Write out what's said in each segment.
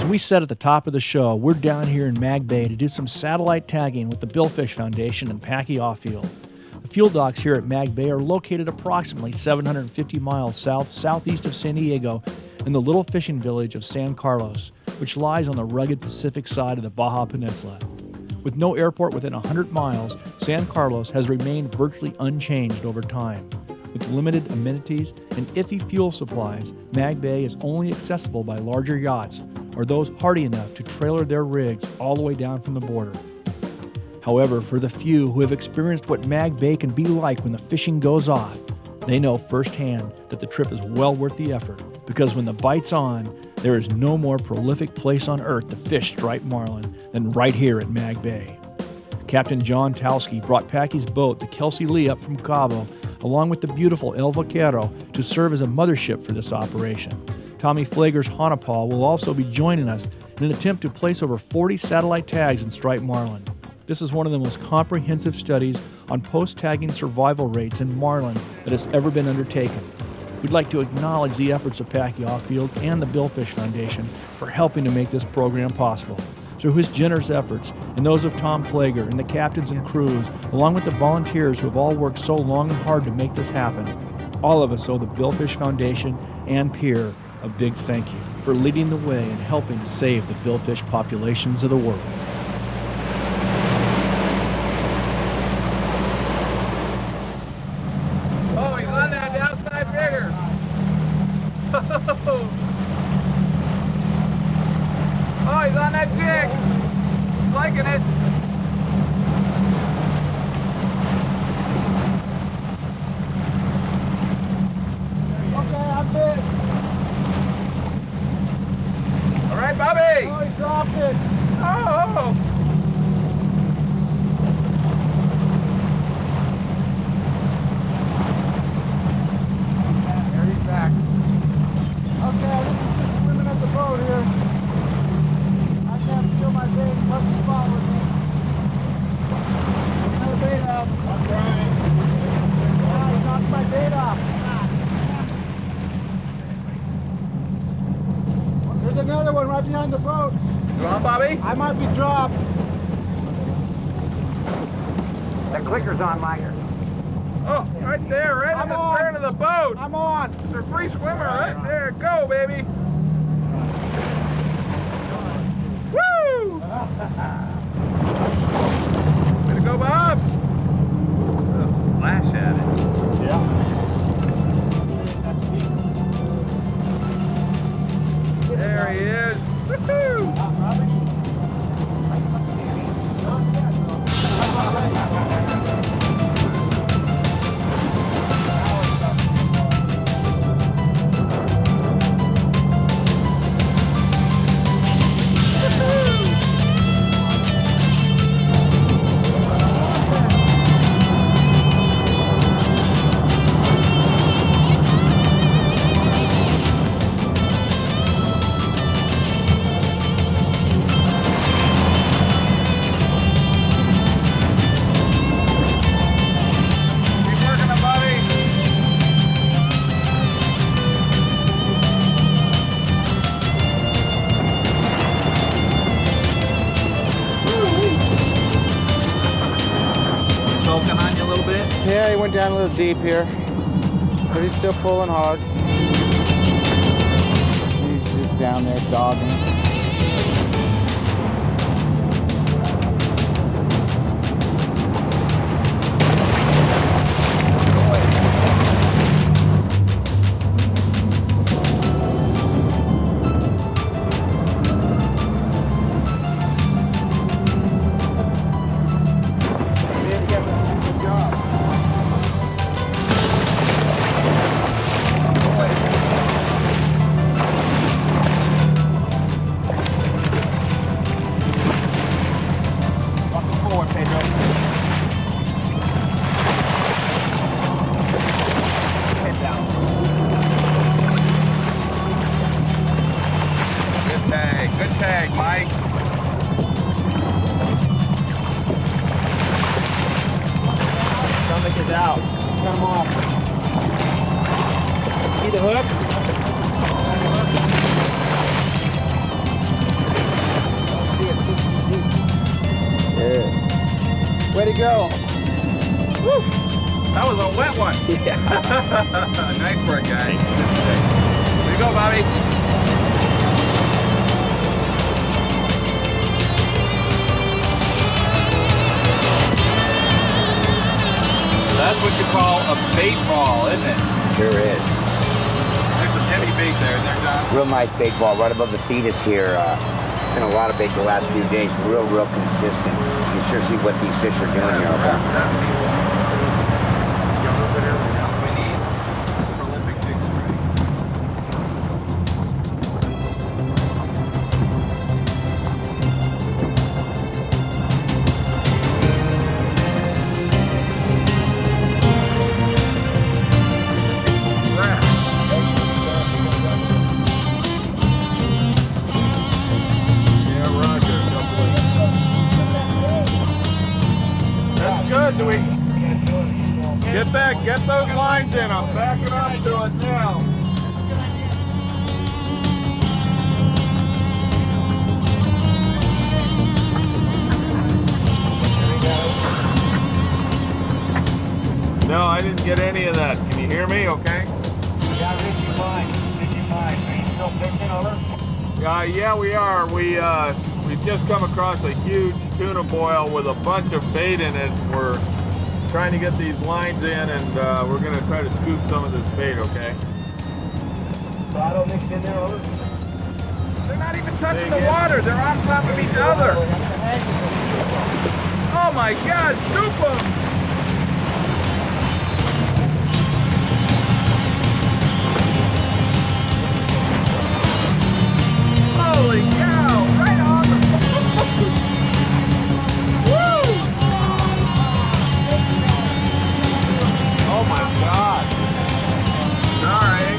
As we said at the top of the show, we're down here in Mag Bay to do some satellite tagging with the Billfish Foundation and Packy Offield. The fuel docks here at Mag Bay are located approximately 750 miles southeast of San Diego in the little fishing village of San Carlos, which lies on the rugged Pacific side of the Baja Peninsula. With no airport within 100 miles, San Carlos has remained virtually unchanged over time. With limited amenities and iffy fuel supplies, Mag Bay is only accessible by larger yachts or those hardy enough to trailer their rigs all the way down from the border. However, for the few who have experienced what Mag Bay can be like when the fishing goes off, they know firsthand that the trip is well worth the effort, because when the bite's on, there is no more prolific place on earth to fish striped marlin than right here at Mag Bay. Captain John Talsky brought Packy's boat, the Kelsey Lee, up from Cabo, along with the beautiful El Vaquero, to serve as a mothership for this operation. Tommy Flager's Hanapal will also be joining us in an attempt to place over 40 satellite tags in striped marlin. This is one of the most comprehensive studies on post-tagging survival rates in marlin that has ever been undertaken. We'd like to acknowledge the efforts of Packy Offield and the Billfish Foundation for helping to make this program possible. Through his generous efforts and those of Tom Flager and the captains and crews, along with the volunteers who have all worked so long and hard to make this happen, all of us owe the Billfish Foundation and Pier a big thank you for leading the way and helping to save the billfish populations of the world. Oh, he's on that outside rigger. Oh, he's on that jig. He's liking it. Okay, I'm bit. All right, Bobby. Oh, he dropped it. Oh. There he's back. Okay, this is just swimming at the boat here. I can't feel my bait. Must be following me. Another bait up. I'm trying. Oh, he knocked my bait off. There's another one right behind the boat. You on, Bobby? I might be dropped. The clicker's on, Liger. Oh, right there, right in the stern of the boat. I'm on. It's a free swimmer right there. Go, baby. Woo! Way to go, Bob. Oh, splash at it. Yeah. There he is. Woohoo! Yeah, he went down a little deep here, but he's still pulling hard. He's just down there dogging. Good tag, Mike. Stomach is out. Cut him off. See the hook? Way to go. Woo. That was a wet one. Yeah. Nice work, guys. There you go, Bobby. That's what you call a bait ball, isn't it? Sure is. There's some heavy bait there, isn't there, John? Real nice bait ball right above the Thetis here. Been a lot of bait the last few days. Real consistent. You sure see what these fish are doing here. Okay? We need prolific jig spray. Do we get those lines in? I'm backing up to it now. No, I didn't get any of that. Can you hear me okay? Yeah, 55. Are you still fishing, over? Yeah, we are. We've just come across a huge tuna boil with a bunch of bait in it. We're trying to get these lines in, and we're going to try to scoop some of this bait, okay? Bottle mixed in there, over? They're not even touching the water. They're on top of each other. Oh my God, scoop them! Holy cow, right on the Woo! Oh my God. Sorry.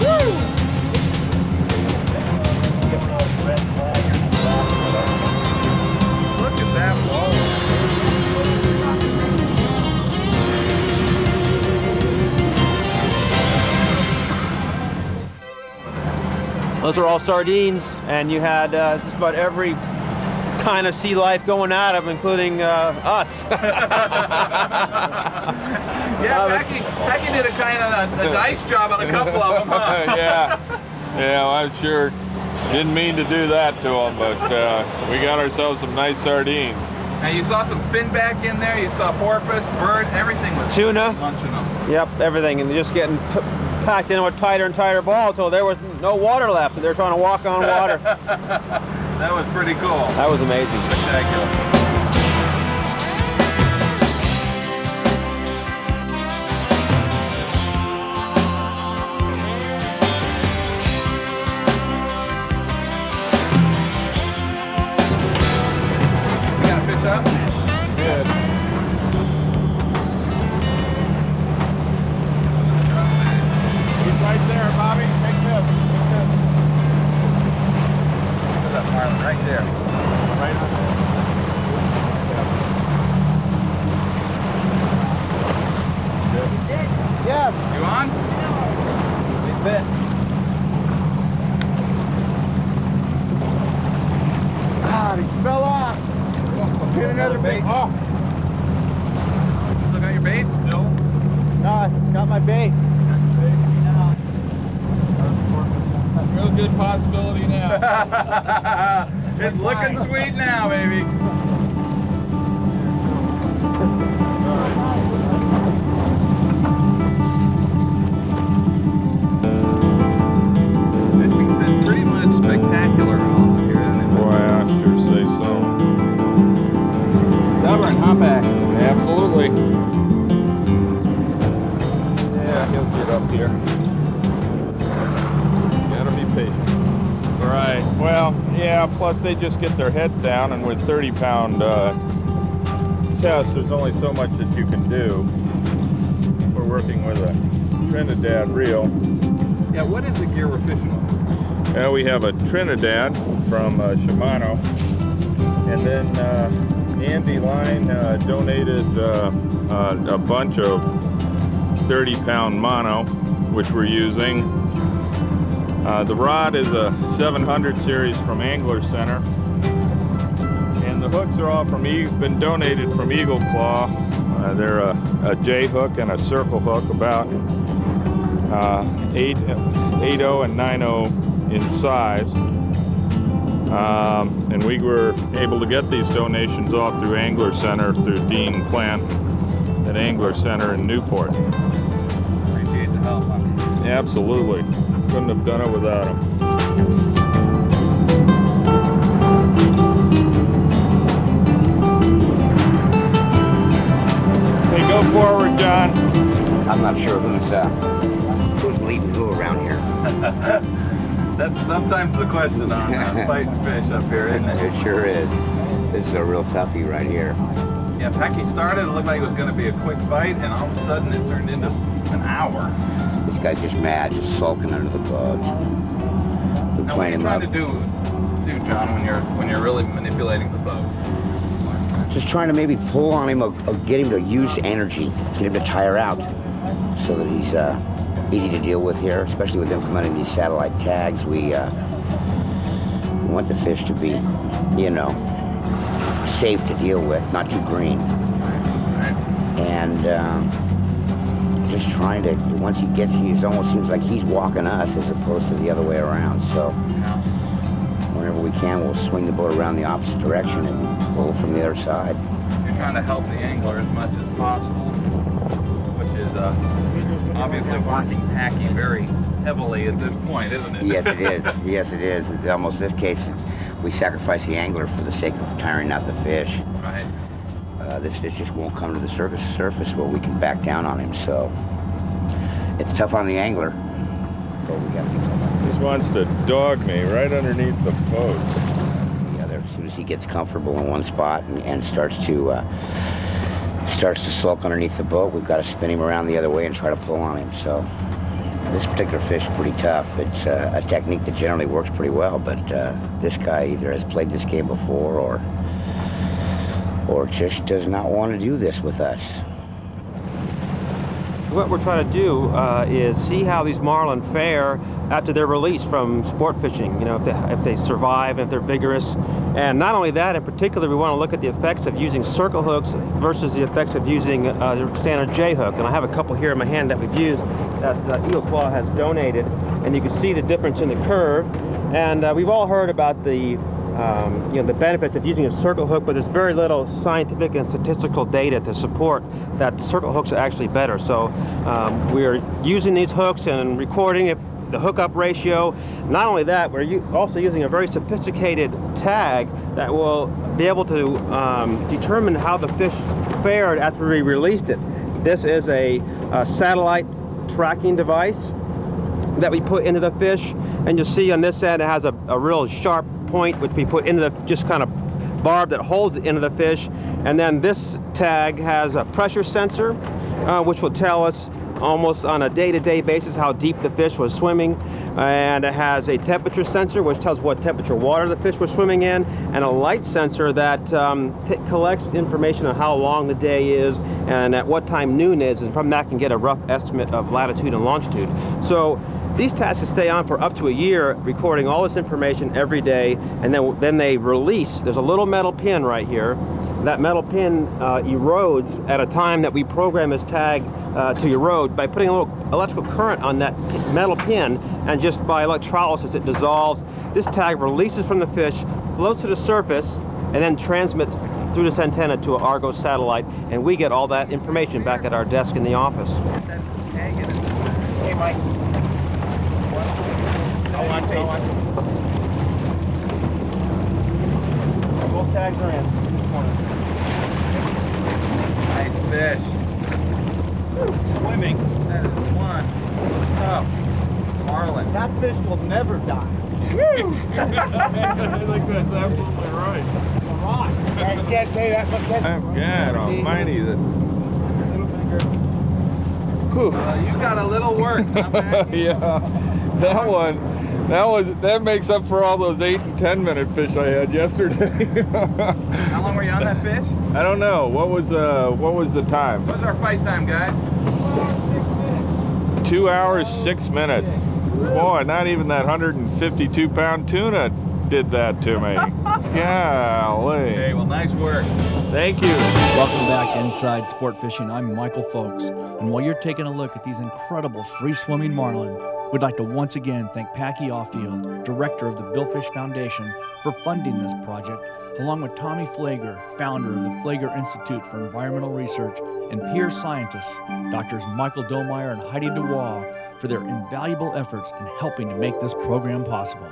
Woo! Look at that wall. Those are all sardines, and you had just about every kind of sea life going at them, including us. Yeah, Packy did a kind of a nice job on a couple of them, huh? Yeah, well, I'm sure didn't mean to do that to them, but we got ourselves some nice sardines. Now you saw some finback in there, you saw porpoise, bird, everything was Tuna. munching them. Yep, everything, and just getting packed in with tighter and tighter ball until there was no water left, and they're trying to walk on water. That was pretty cool. That was amazing. Spectacular. We got a fish up? Good. He's right there, Bobby. Take this. Look at that Marlin right there. Right on there. Yes. You on? Big bit. God, he fell off. Get another bait. Oh. You still got your bait? No. No, I got my bait. Real good possibility now. It's looking sweet now, baby. Fishing's been pretty much spectacular all here, hasn't it? Boy, I sure say so. Stubborn, huh, Pack? Absolutely. Yeah, he'll get up here. Gotta be patient. Right. Well, yeah, plus they just get their head down, and with 30-pound tests, there's only so much that you can do. We're working with a Trinidad reel. Yeah, what is the gear we're fishing with? Now we have a Trinidad from Shimano, and then Andy Line donated a bunch of 30-pound mono, which we're using. The rod is a 700 series from Offield Center, the hooks are all been donated from Eagle Claw. They're a J hook and a circle hook, about 8.0 and 9.0 in size. And we were able to get these donations all through Angler Center, through Dean Plant at Angler Center in Newport. Appreciate the help. Yeah, absolutely. Couldn't have done it without them. Hey, go forward, John. I'm not sure who's leading who around here. That's sometimes the question on fighting fish up here, isn't it? It sure is. This is a real toughie right here. Yeah, Packy started, it looked like it was going to be a quick fight, and all of a sudden it turned into an hour. This guy's just mad, just sulking under the boats. We're Now, what are playing you him trying up. to do, John, when you're really manipulating the boat? Just trying to maybe pull on him or get him to use energy, get him to tire out, so that he's easy to deal with here, especially with implementing these satellite tags. We want the fish to be, you know, safe to deal with, not too green. And just trying to, once he gets here, it almost seems like he's walking us as opposed to the other way around. So whenever we can, we'll swing the boat around the opposite direction and pull from the other side. You're trying to help the angler as much as possible, which is obviously working Packy very heavily at this point, isn't it? Yes, it is. Yes, it is. Almost this case, we sacrifice the angler for the sake of tiring out the fish. Right. This fish just won't come to the surface where we can back down on him. So it's tough on the angler, but we got to be tough on him. Just wants to dog me right underneath the boat. Yeah, as soon as he gets comfortable in one spot and starts to sulk underneath the boat, we've got to spin him around the other way and try to pull on him. So this particular fish is pretty tough. It's a technique that generally works pretty well, but this guy either has played this game before or just does not want to do this with us. What we're trying to do is see how these marlin fare after they're released from sport fishing. You know, if they survive, if they're vigorous. And not only that, in particular, we want to look at the effects of using circle hooks versus the effects of using the standard J hook. And I have a couple here in my hand that we've used that Eagle Claw has donated, and you can see the difference in the curve. And we've all heard about the the benefits of using a circle hook, but there's very little scientific and statistical data to support that circle hooks are actually better. So we're using these hooks and recording the hookup ratio. Not only that, we're also using a very sophisticated tag that will be able to determine how the fish fared after we released it. This is a satellite tracking device that we put into the fish, and you'll see on this end it has a real sharp point which we put into the just kind of barb that holds it into the fish. And then this tag has a pressure sensor which will tell us almost on a day-to-day basis how deep the fish was swimming, and it has a temperature sensor which tells what temperature water the fish was swimming in, and a light sensor that collects information on how long the day is and at what time noon is, and from that can get a rough estimate of latitude and longitude. So these tags can stay on for up to a year, recording all this information every day, and then they release. There's a little metal pin right here. That metal pin erodes at a time that we program this tag to erode by putting a little electrical current on that metal pin, and just by electrolysis it dissolves. This tag releases from the fish, floats to the surface, and then transmits through this antenna to an Argo satellite, and we get all that information back at our desk in the office. Hey, Mike. Both tags are in. Nice fish. Swimming. That is one tough Marlin. That fish will never die. I think that's absolutely right. Come on. You can't say that, but that's God almighty. You got a little worse, huh, Packy? Yeah, that makes up for all those 8 and 10 minute fish I had yesterday. How long were you on that fish? I don't know. What was the time? What's our fight time, guys? 2 hours, 6 minutes. Boy, not even that 152-pound tuna did that to me. Golly. Hey, well, nice work. Thank you. Welcome back to Inside Sport Fishing. I'm Michael Folks. And while you're taking a look at these incredible free-swimming marlin, we'd like to once again thank Packy Offield, director of the Billfish Foundation, for funding this project, along with Tommy Flager, founder of the Flager Institute for Environmental Research, and peer scientists, Drs. Michael Domeyer and Heidi DeWaal, for their invaluable efforts in helping to make this program possible.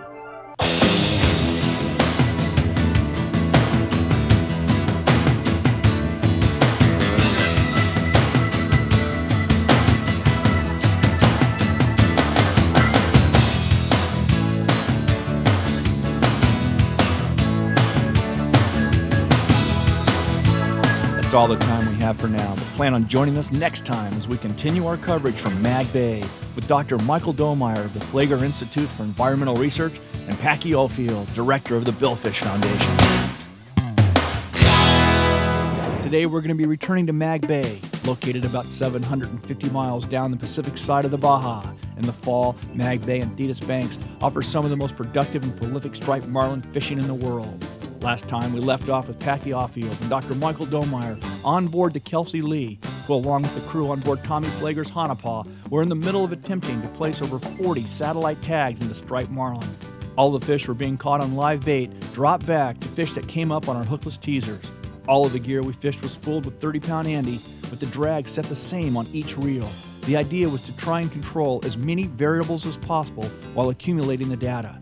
That's all the time we have for now, but plan on joining us next time as we continue our coverage from Mag Bay with Dr. Michael Domeyer of the Flager Institute for Environmental Research and Packy Ofield, director of the Billfish Foundation. Today we're going to be returning to Mag Bay, located about 750 miles down the Pacific side of the Baja. In the fall, Mag Bay and Thetis Banks offer some of the most productive and prolific striped marlin fishing in the world. Last time, we left off with Packy Ofield and Dr. Michael Domeyer on board the Kelsey Lee, who, along with the crew on board Tommy Flager's Hanapaw, were in the middle of attempting to place over 40 satellite tags into striped marlin. All the fish were being caught on live bait, dropped back to fish that came up on our hookless teasers. All of the gear we fished was spooled with 30-pound Andy, with the drag set the same on each reel. The idea was to try and control as many variables as possible while accumulating the data.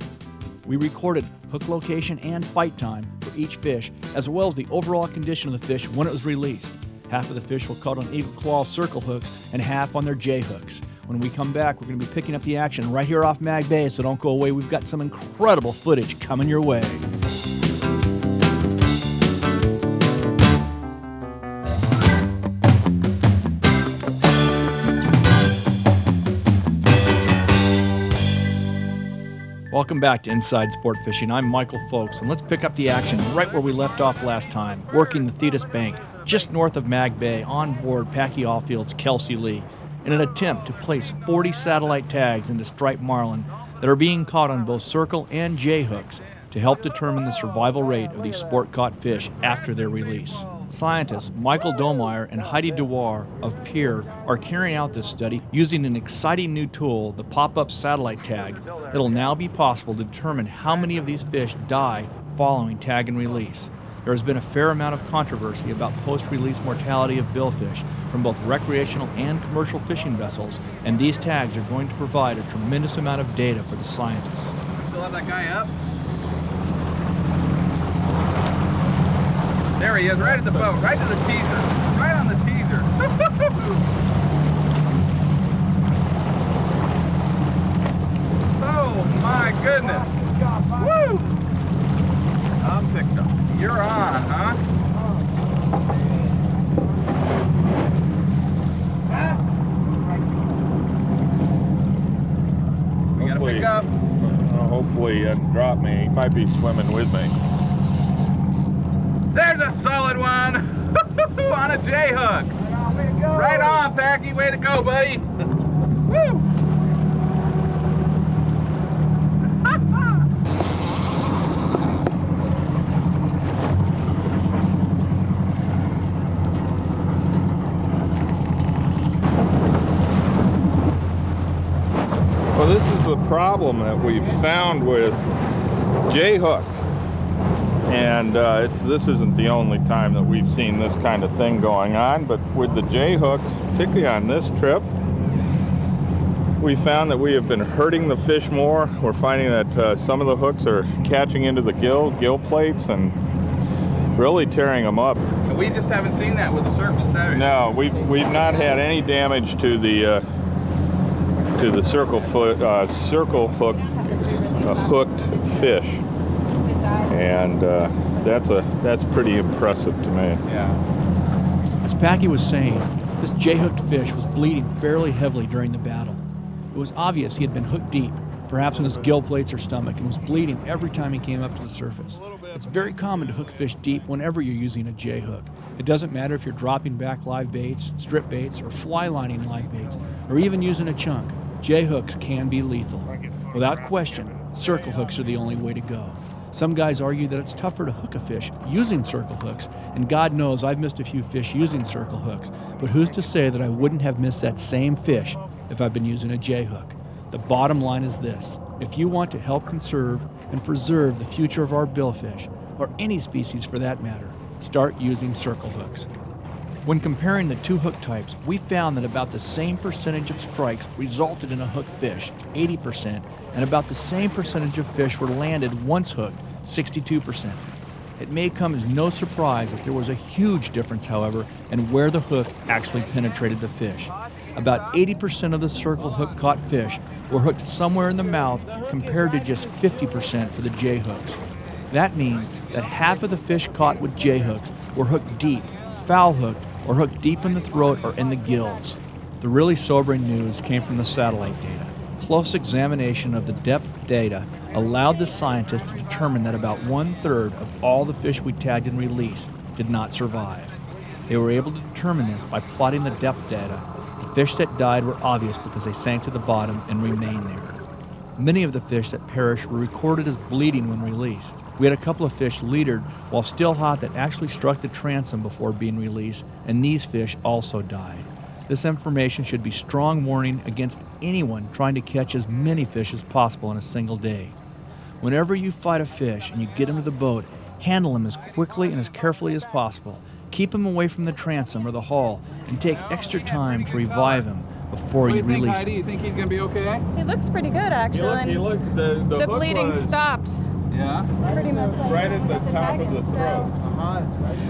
We recorded hook location and fight time for each fish, as well as the overall condition of the fish when it was released. Half of the fish were caught on eagle claw circle hooks and half on their J hooks. When we come back, we're going to be picking up the action right here off Mag Bay, so don't go away. We've got some incredible footage coming your way. Welcome back to Inside Sport Fishing. I'm Michael Folks, and let's pick up the action right where we left off last time, working the Thetis Bank just north of Mag Bay on board Packy Offield's Kelsey Lee in an attempt to place 40 satellite tags into striped marlin that are being caught on both circle and J hooks to help determine the survival rate of these sport-caught fish after their release. Scientists Michael Domeyer and Heidi DeWaal of PEER are carrying out this study using an exciting new tool, the pop-up satellite tag. It'll now be possible to determine how many of these fish die following tag and release. There has been a fair amount of controversy about post-release mortality of billfish from both recreational and commercial fishing vessels, and these tags are going to provide a tremendous amount of data for the scientists. Still have that guy up? There he is, right at the boat, right to the teaser. Right on the teaser. Oh my goodness. Woo! I'm picked up. You're on, huh? We gotta pick up. Hopefully he doesn't drop me. He might be swimming with me. There's a solid one on a J hook. Right on, Packy. Way to go, buddy. Woo! Well, this is the problem that we've found with J hooks. And this isn't the only time that we've seen this kind of thing going on, but with the J hooks, particularly on this trip, we found that we have been hurting the fish more. We're finding that some of the hooks are catching into the gill plates and really tearing them up. And we just haven't seen that with the circles, have we? No, we've not had any damage to the circle hook hooked fish. And that's pretty impressive to me. Yeah. As Packy was saying, this J-hooked fish was bleeding fairly heavily during the battle. It was obvious he had been hooked deep, perhaps in his gill plates or stomach, and was bleeding every time he came up to the surface. It's very common to hook fish deep whenever you're using a J-hook. It doesn't matter if you're dropping back live baits, strip baits, or fly lining live baits, or even using a chunk. J-hooks can be lethal. Without question, circle hooks are the only way to go. Some guys argue that it's tougher to hook a fish using circle hooks, and God knows I've missed a few fish using circle hooks, but who's to say that I wouldn't have missed that same fish if I'd been using a J-hook? The bottom line is this: if you want to help conserve and preserve the future of our billfish, or any species for that matter, start using circle hooks. When comparing the two hook types, we found that about the same percentage of strikes resulted in a hooked fish, 80%, and about the same percentage of fish were landed once hooked, 62%. It may come as no surprise that there was a huge difference, however, in where the hook actually penetrated the fish. About 80% of the circle hook caught fish were hooked somewhere in the mouth compared to just 50% for the J hooks. That means that half of the fish caught with J hooks were hooked deep, foul hooked, or hooked deep in the throat or in the gills. The really sobering news came from the satellite data. Close examination of the depth data allowed the scientists to determine that about 1/3 of all the fish we tagged and released did not survive. They were able to determine this by plotting the depth data. The fish that died were obvious because they sank to the bottom and remained there. Many of the fish that perished were recorded as bleeding when released. We had a couple of fish leadered while still hot that actually struck the transom before being released, and these fish also died. This information should be strong warning against anyone trying to catch as many fish as possible in a single day. Whenever you fight a fish and you get him to the boat, handle him as quickly and as carefully as possible. Keep him away from the transom or the hull, and take extra time to revive him before you release him. You think he's gonna be okay? He looks pretty good, actually. He looks, the The hook bleeding was stopped Yeah. pretty much right at the top of the throat.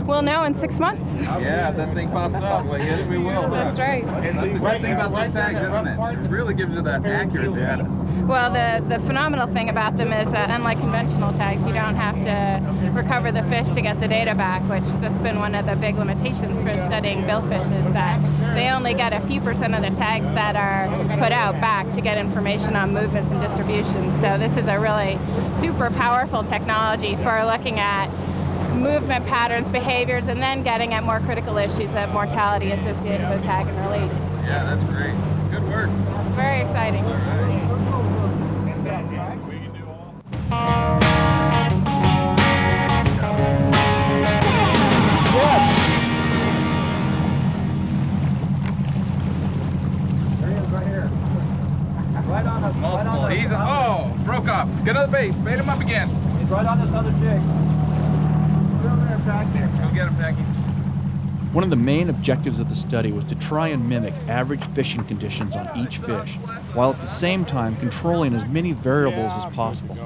We'll know in 6 months. Yeah, if that thing pops up, like it, we will. That's right. That's a good thing about those tags, isn't it? It really gives you that accurate data. Well, the phenomenal thing about them is that unlike conventional tags, you don't have to recover the fish to get the data back, that's been one of the big limitations for studying billfish, is that they only get a few % of the tags that are put out back to get information on movements and distributions. So this is a really super powerful technology for looking at movement patterns, behaviors, and then getting at more critical issues of mortality associated with tag and release. Yeah, that's great. Good work. It's very exciting. Multiple. He's broke up. Get to the base. Bait him up again. He's right on this other jig. Go get him, Packy. One of the main objectives of the study was to try and mimic average fishing conditions on each fish, while at the same time controlling as many variables as possible.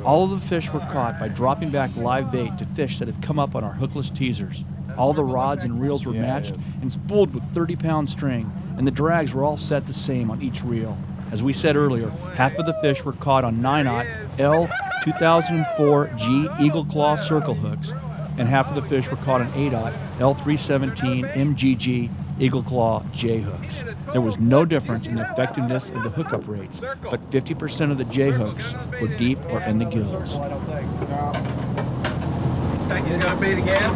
All of the fish were caught by dropping back live bait to fish that had come up on our hookless teasers. All the rods and reels were matched and spooled with 30-pound string, and the drags were all set the same on each reel. As we said earlier, half of the fish were caught on 9/0 L 2004 G Eagle Claw circle hooks, and half of the fish were caught on 8/0 L 317 MGG Eagle Claw J hooks. There was no difference in the effectiveness of the hookup rates, but 50% of the J hooks were deep or in the gills. Packy's got bait again.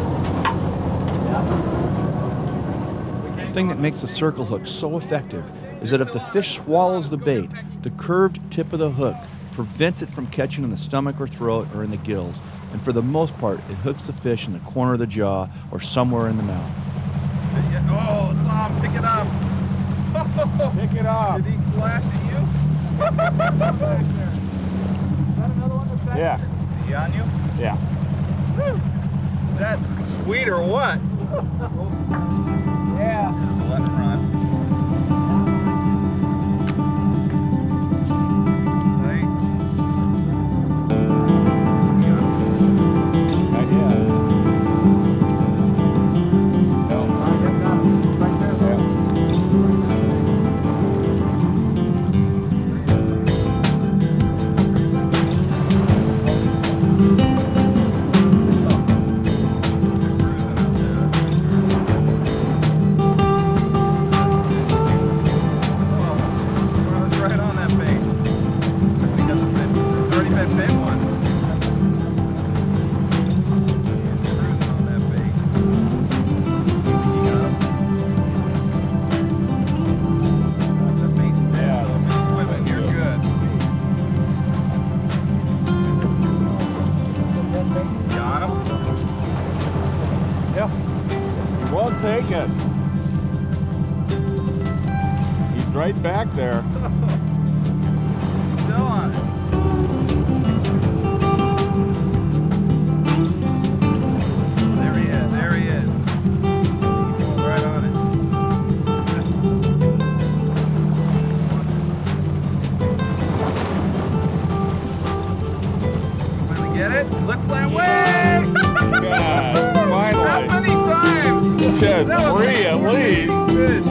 The thing that makes a circle hook so effective is that if the fish swallows the bait, the curved tip of the hook prevents it from catching in the stomach or throat or in the gills, and for the most part, it hooks the fish in the corner of the jaw or somewhere in the mouth. Oh, Tom, pick it up. Pick it up. Did he slash at you? Is that another one that's back? Yeah. Is he on you? Yeah. Woo. Is that sweet or what? Yeah. Just let him run. take it. He's right back there. Still on it. There he is. There he is. Right on it. Finally get it? Looks that way! God, finally. How many times? Said That was 3 at least. Fish.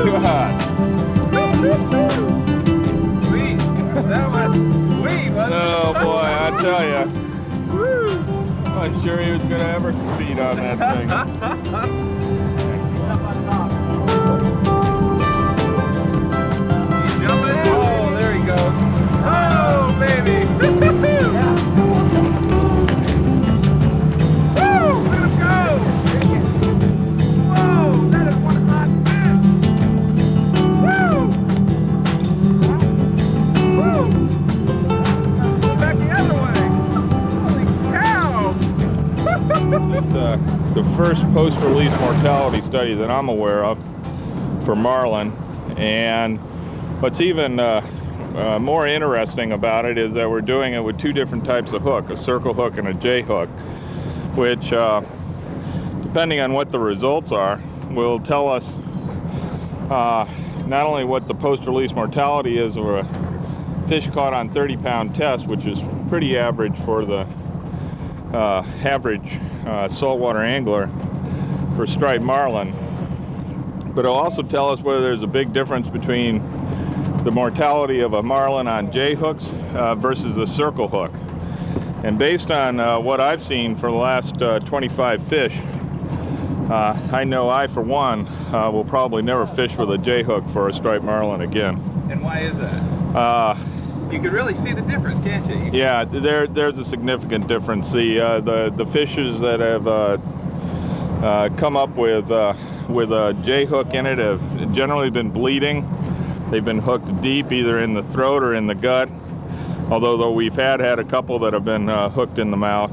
God. Sweet. That was sweet, wasn't it? Oh boy, I tell you. I'm not sure he was going to ever compete on that thing. He's jumping. Oh, there he goes. Oh, baby. Woo! Let him go. Whoa, that is one hot fish. Woo! Woo! Go back the other way. Holy cow! This is the first post-release mortality study that I'm aware of for marlin, and what's even more interesting about it is that we're doing it with 2 different types of hook, a circle hook and a J hook, which depending on what the results are will tell us not only what the post-release mortality is of a fish caught on 30-pound test, which is pretty average for the average saltwater angler for striped marlin, but it'll also tell us whether there's a big difference between the mortality of a marlin on J hooks versus a circle hook. And based on what I've seen for the last 25 fish, I know I, for one, will probably never fish with a J hook for a striped marlin again. And why is that? You can really see the difference, can't you? Yeah, there's a significant difference. The fishes that have come up with a J hook in it have generally been bleeding. They've been hooked deep, either in the throat or in the gut. Although we've had a couple that have been hooked in the mouth,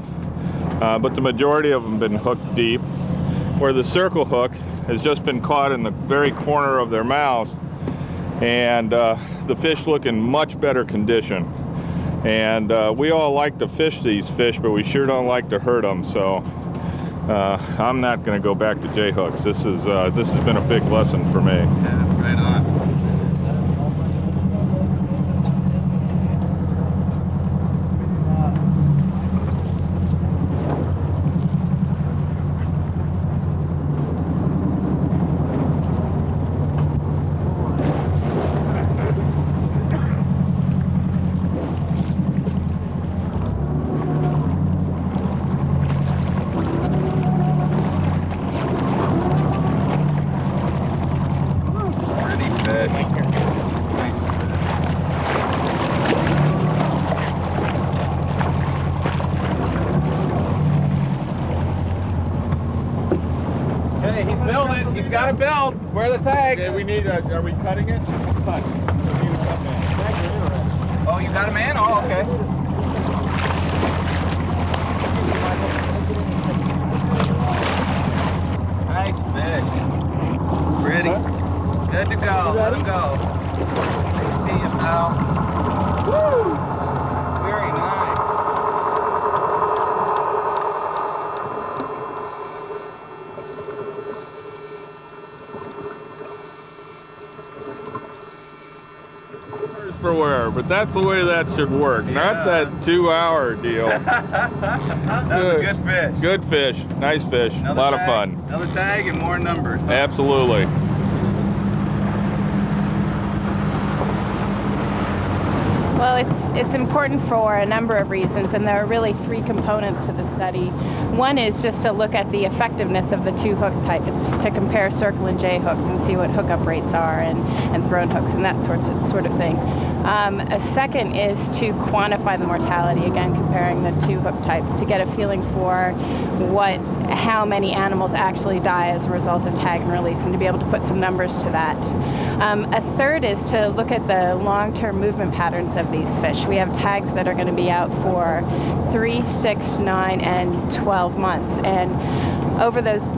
but the majority of them have been hooked deep. Where the circle hook has just been caught in the very corner of their mouths, and the fish look in much better condition. And we all like to fish these fish, but we sure don't like to hurt them. So I'm not going to go back to J hooks. This has been a big lesson for me. Yeah, right on. He's got a belt. Where are the tags? Okay, we need are we cutting it? Cut. Oh, you got a man? Oh, okay. Nice fish. Ready. Good to go. Let him go. See him now. Woo! Very nice. For where, but that's the way that should work, not that 2-hour deal. That was a good fish. Good fish, nice fish, a lot of fun. Another tag and more numbers. Huh? Absolutely. Well, it's important for a number of reasons, and there are really 3 components to the study. One is just to look at the effectiveness of the 2 hook types, to compare circle and J hooks and see what hookup rates are, and thrown hooks and that sort of thing. A second is to quantify the mortality, again comparing the 2 hook types, to get a feeling for how many animals actually die as a result of tag and release, and to be able to put some numbers to that. A third is to look at the long-term movement patterns of these fish. We have tags that are going to be out for 3, 6, 9, and 12 months, and over those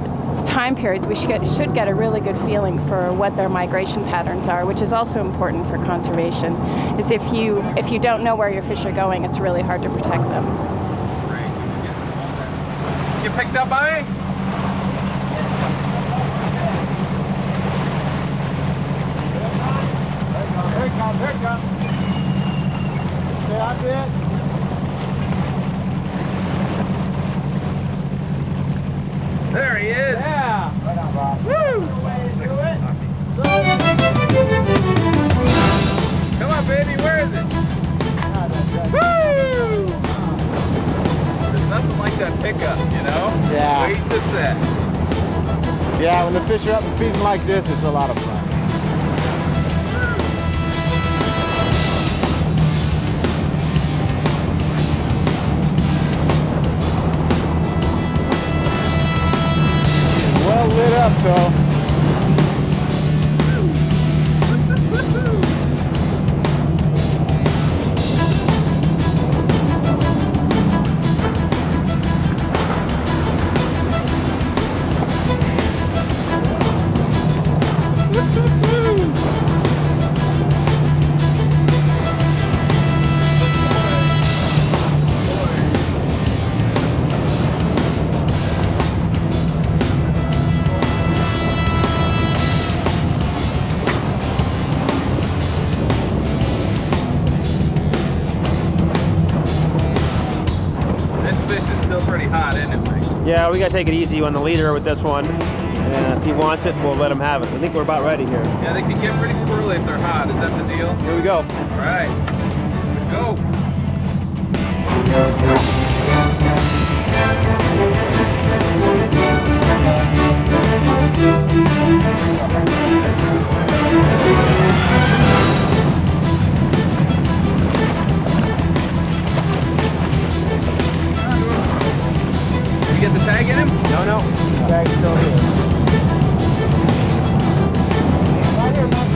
time periods, we should get a really good feeling for what their migration patterns are, which is also important for conservation. Is if you don't know where your fish are going, it's really hard to protect them. You picked up, Bobby? Here it comes, here it comes. Stay out there. There he is. Yeah. Right on, Bob. Woo! Come on, baby. Where is it? Woo! There's nothing like that pickup, you know? Yeah. Wait to set. Yeah, when the fish are up and feeding like this, it's a lot of fun. Well lit up though. Yeah, we gotta take it easy on the leader with this one. And if he wants it, we'll let him have it. I think we're about ready here. Yeah, they can get pretty squirrely if they're hot. Is that the deal? Here we go. All right. Go. You get the tag in him? No. Tag's still here. Right here, man.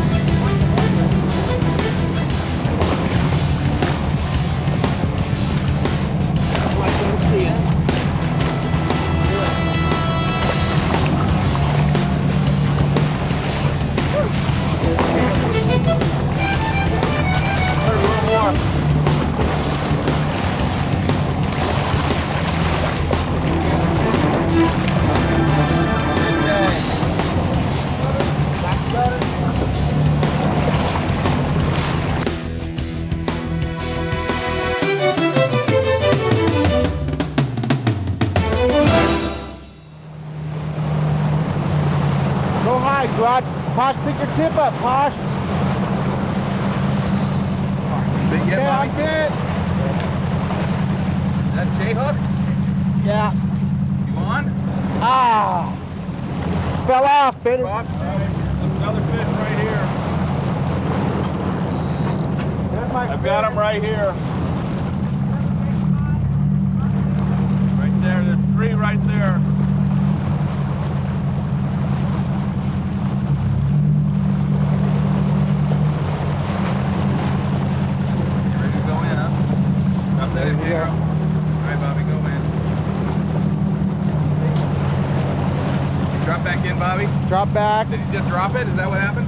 Rod, Posh, pick your tip up, Posh. Big yet, Bobby? I'm bit. That J-hook? Yeah. You on? Ah! Fell off, bit it. Bob, there's another fish right here. I've got him right here. Right there, there's 3 right there. Let him go. All right, Bobby, go, man. Drop back in, Bobby. Drop back. Did he just drop it? Is that what happened?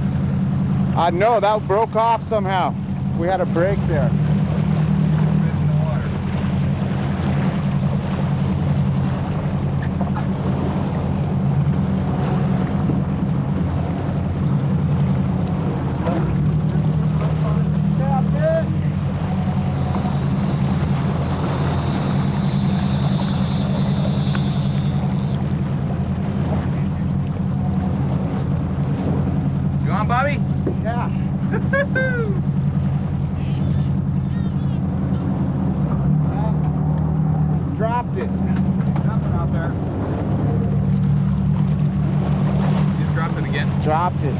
No, that broke off somehow. We had a break there. Fish in the water. You on, Bobby? Yeah. Dropped it. Nothing out there. You just dropped it again. Dropped it.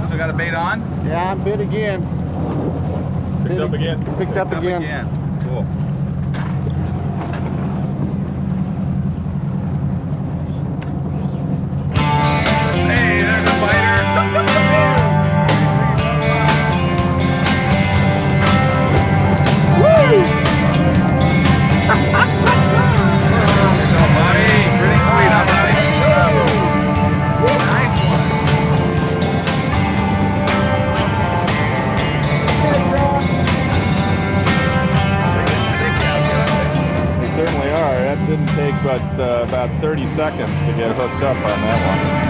Still got a bait on? Yeah, I'm bit again. Picked up again. Picked up again. Cool. Hey, there's a biter. Woo! but about 30 seconds to get hooked up on that one.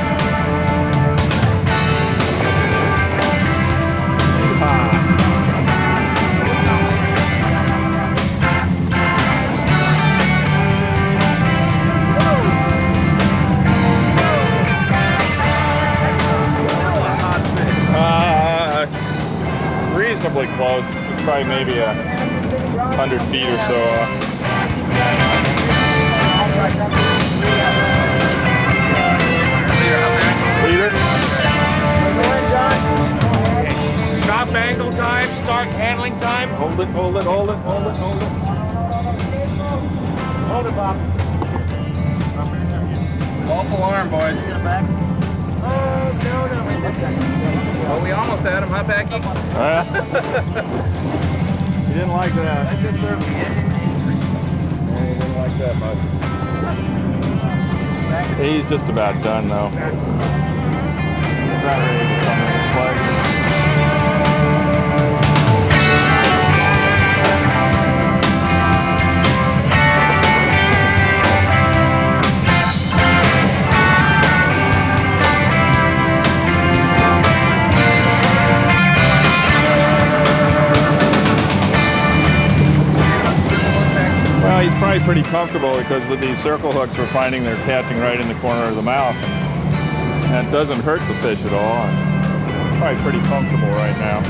Reasonably close. It's probably maybe 100 feet or so off. Leader? Stop angle time, start handling time. Hold it, hold it, hold it, hold it, hold it. Hold it, Bob. False alarm, boys. Oh, we almost had him, huh, Packy? You didn't like that. Yeah, he didn't like that much. He's just about done, though. He's not ready to come into play. Well, he's probably pretty comfortable because with these circle hooks we're finding they're catching right in the corner of the mouth. And it doesn't hurt the fish at all. And probably pretty comfortable right now.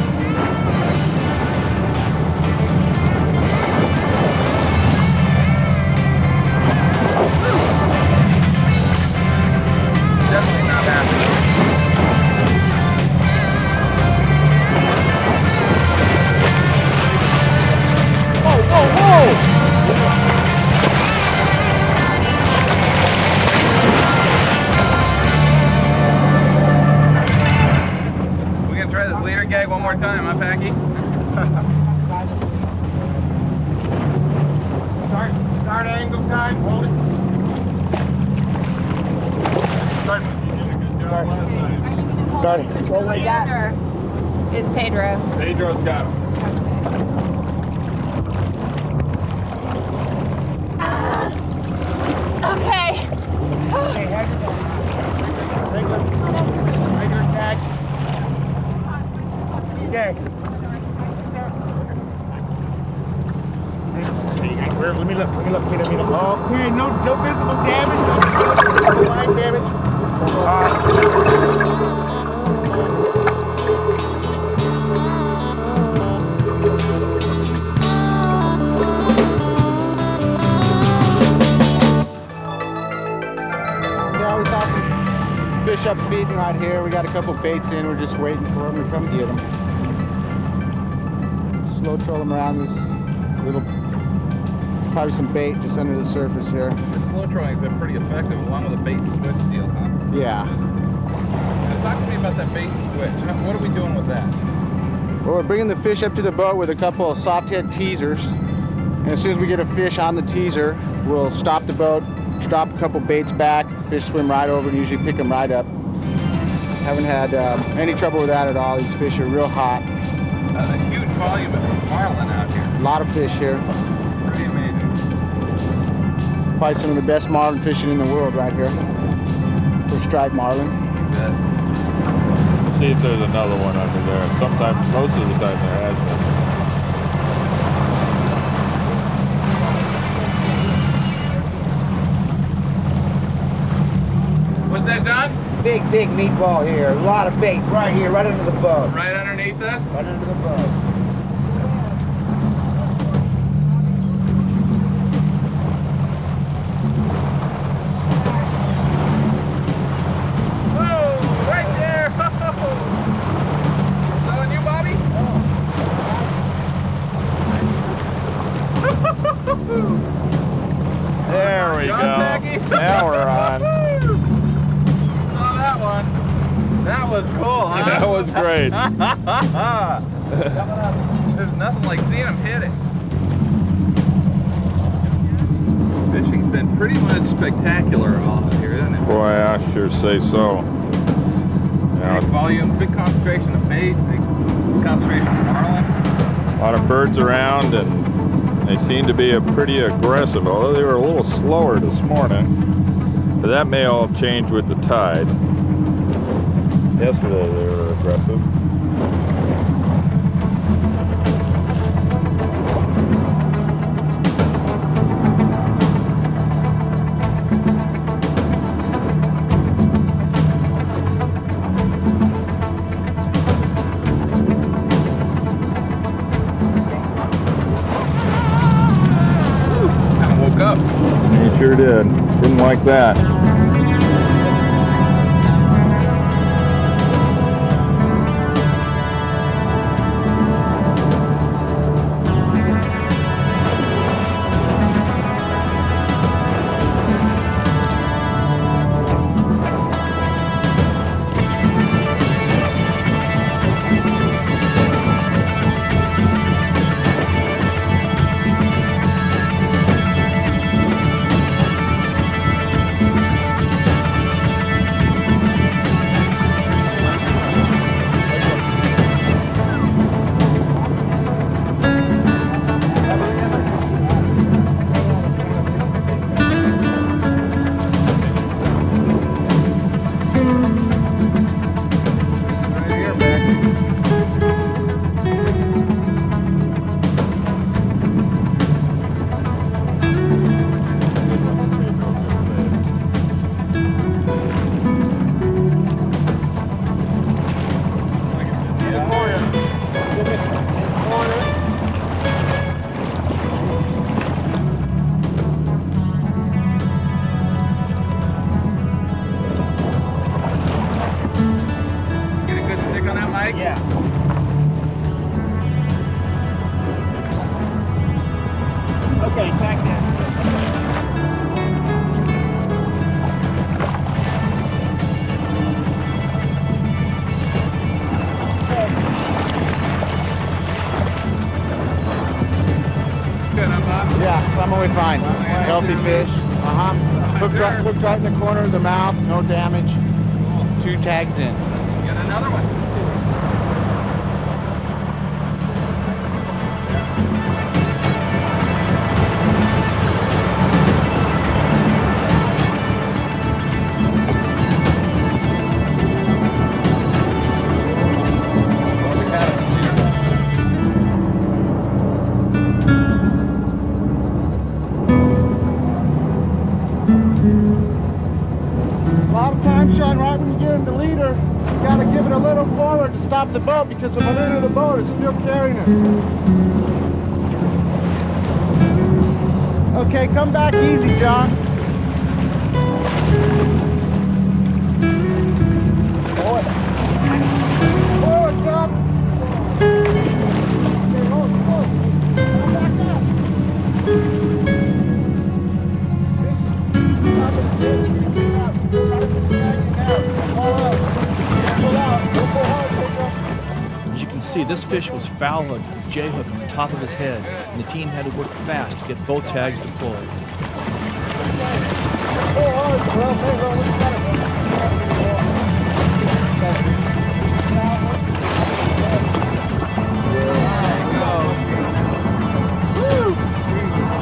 Definitely not happy. Whoa, whoa, whoa! Try this leader gag one more time, huh, Packy? Start angle time, hold it. Start it. Is Pedro. Pedro's got him. Okay. Okay. Let me look. Okay, no visible damage, no line damage. Yeah, we saw some fish up feeding right here. We got a couple baits in. We're just waiting for them to come get them. Slow troll them around this little, probably some bait just under the surface here. The slow trolling's been pretty effective along with the bait and switch deal, huh? Yeah. Now, talk to me about that bait and switch. What are we doing with that? Well, we're bringing the fish up to the boat with a couple of soft head teasers. And as soon as we get a fish on the teaser, we'll stop the boat, drop a couple baits back, the fish swim right over and usually pick them right up. Haven't had any trouble with that at all. These fish are real hot. A huge volume of marlin out here. A lot of fish here. Pretty amazing. Probably some of the best marlin fishing in the world right here for striped marlin. Let's see if there's another one under there. Sometimes, most of the time there has been. What's that, Don? Big meatball here. A lot of bait right here, right under the boat. Right underneath us? Right under the boat. Whoa! Right there! Is that on you, Bobby? There we John go. Packy. Now we're on. Saw that one. That was cool, huh? That was great. There's nothing like seeing him hit it. Fishing's been pretty much spectacular all out here, isn't it? Boy, I sure say so. Big volume, big concentration of bait, big concentration of marlin. A lot of birds around and They seem to be pretty aggressive, although they were a little slower this morning. But that may all have changed with the tide. Yesterday they were aggressive. Up. He sure did. Didn't like that. Okay, back there. Yeah, I'm always fine. Healthy fish. Hooked right in the corner of the mouth, no damage. 2 tags in. Get another one. Stop the boat because the balloon of the boat is still carrying it. Okay, come back easy, John. Forward, John. Okay, hold. Come back up. As you can see, this fish was fouled with a J-hook on the top of his head, and the team had to work fast to get both tags deployed.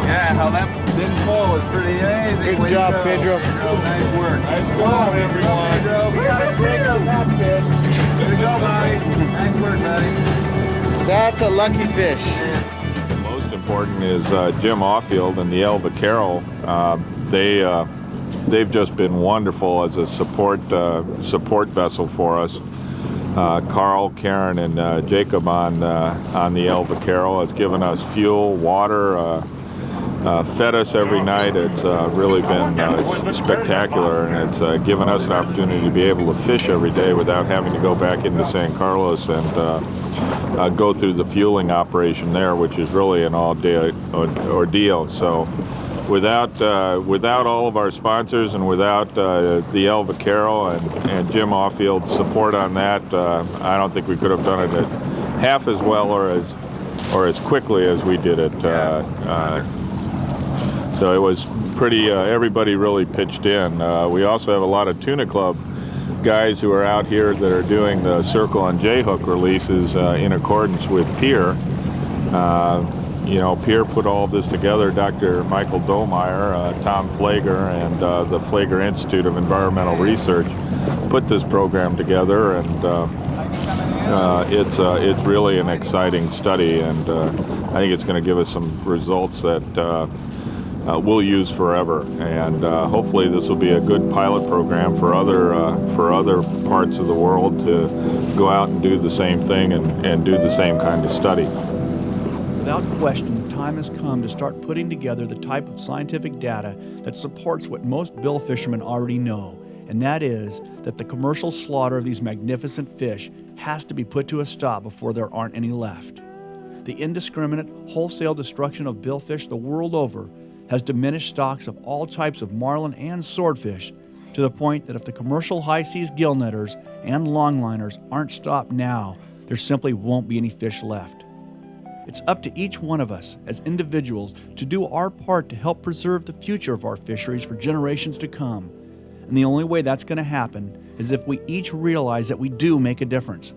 Yeah, how that didn't fall was pretty easy. Good job, Pedro. Nice work. Nice going, everyone. Pedro, we got a break on that fish. Here we go, buddy. Nice work, buddy. That's a lucky fish. Most important is Jim Offield and the Elva Carroll. They've just been wonderful as a support vessel for us. Carl, Karen, and Jacob on the Elva Carroll has given us fuel, water, fed us every night. It's really been spectacular, and it's given us an opportunity to be able to fish every day without having to go back into San Carlos and go through the fueling operation there, which is really an all-day ordeal. So without all of our sponsors and without the Elva Carroll and Jim Offield's support on that, I don't think we could have done it half as well or as quickly as we did it. So it was pretty, everybody really pitched in. We also have a lot of Tuna Club guys who are out here that are doing the Circle and J-hook releases in accordance with Pier. Pierre put all this together, Dr. Michael Domeyer, Tom Flager, and the Flager Institute of Environmental Research put this program together, and it's really an exciting study, and I think it's going to give us some results that we'll use forever, and hopefully this will be a good pilot program for other parts of the world to go out and do the same thing and do the same kind of study. Without question, the time has come to start putting together the type of scientific data that supports what most bill fishermen already know, and that is that the commercial slaughter of these magnificent fish has to be put to a stop before there aren't any left. The indiscriminate, wholesale destruction of billfish the world over has diminished stocks of all types of marlin and swordfish to the point that if the commercial high seas gill netters and longliners aren't stopped now, there simply won't be any fish left. It's up to each one of us as individuals to do our part to help preserve the future of our fisheries for generations to come. And the only way that's going to happen is if we each realize that we do make a difference.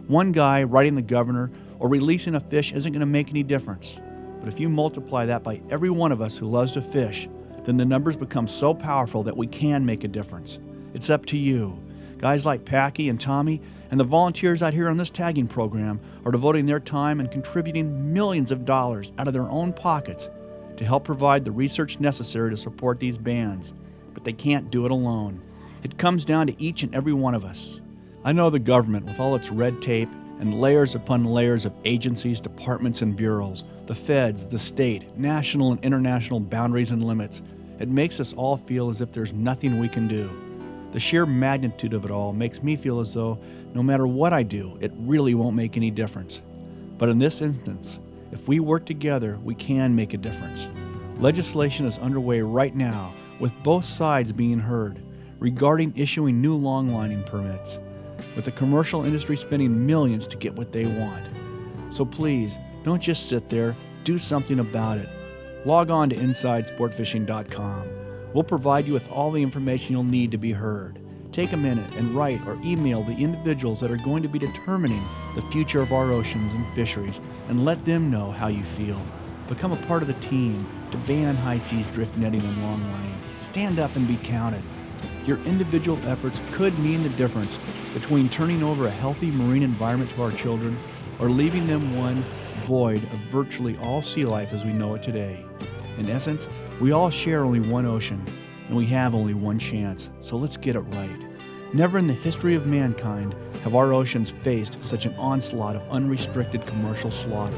One guy writing the governor or releasing a fish isn't going to make any difference. But if you multiply that by every one of us who loves to fish, then the numbers become so powerful that we can make a difference. It's up to you. Guys like Packy and Tommy and the volunteers out here on this tagging program are devoting their time and contributing millions of dollars out of their own pockets to help provide the research necessary to support these bands. But they can't do it alone. It comes down to each and every one of us. I know the government, with all its red tape and layers upon layers of agencies, departments, and bureaus, the feds, the state, national and international boundaries and limits, it makes us all feel as if there's nothing we can do. The sheer magnitude of it all makes me feel as though no matter what I do, it really won't make any difference. But in this instance, if we work together, we can make a difference. Legislation is underway right now, with both sides being heard, regarding issuing new longlining permits, with the commercial industry spending millions to get what they want. So please, don't just sit there, do something about it. Log on to InsideSportfishing.com. We'll provide you with all the information you'll need to be heard. Take a minute and write or email the individuals that are going to be determining the future of our oceans and fisheries and let them know how you feel. Become a part of the team to ban high seas drift netting and longlining. Stand up and be counted. Your individual efforts could mean the difference between turning over a healthy marine environment to our children or leaving them one void of virtually all sea life as we know it today. In essence, we all share only one ocean, and we have only one chance, so let's get it right. Never in the history of mankind have our oceans faced such an onslaught of unrestricted commercial slaughter.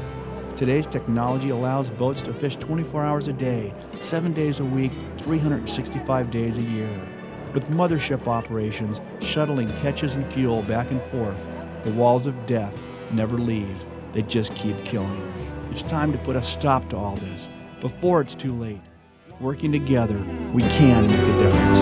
Today's technology allows boats to fish 24 hours a day, 7 days a week, 365 days a year. With mothership operations shuttling catches and fuel back and forth, the walls of death never leave. They just keep killing. It's time to put a stop to all this before it's too late. Working together, we can make a difference.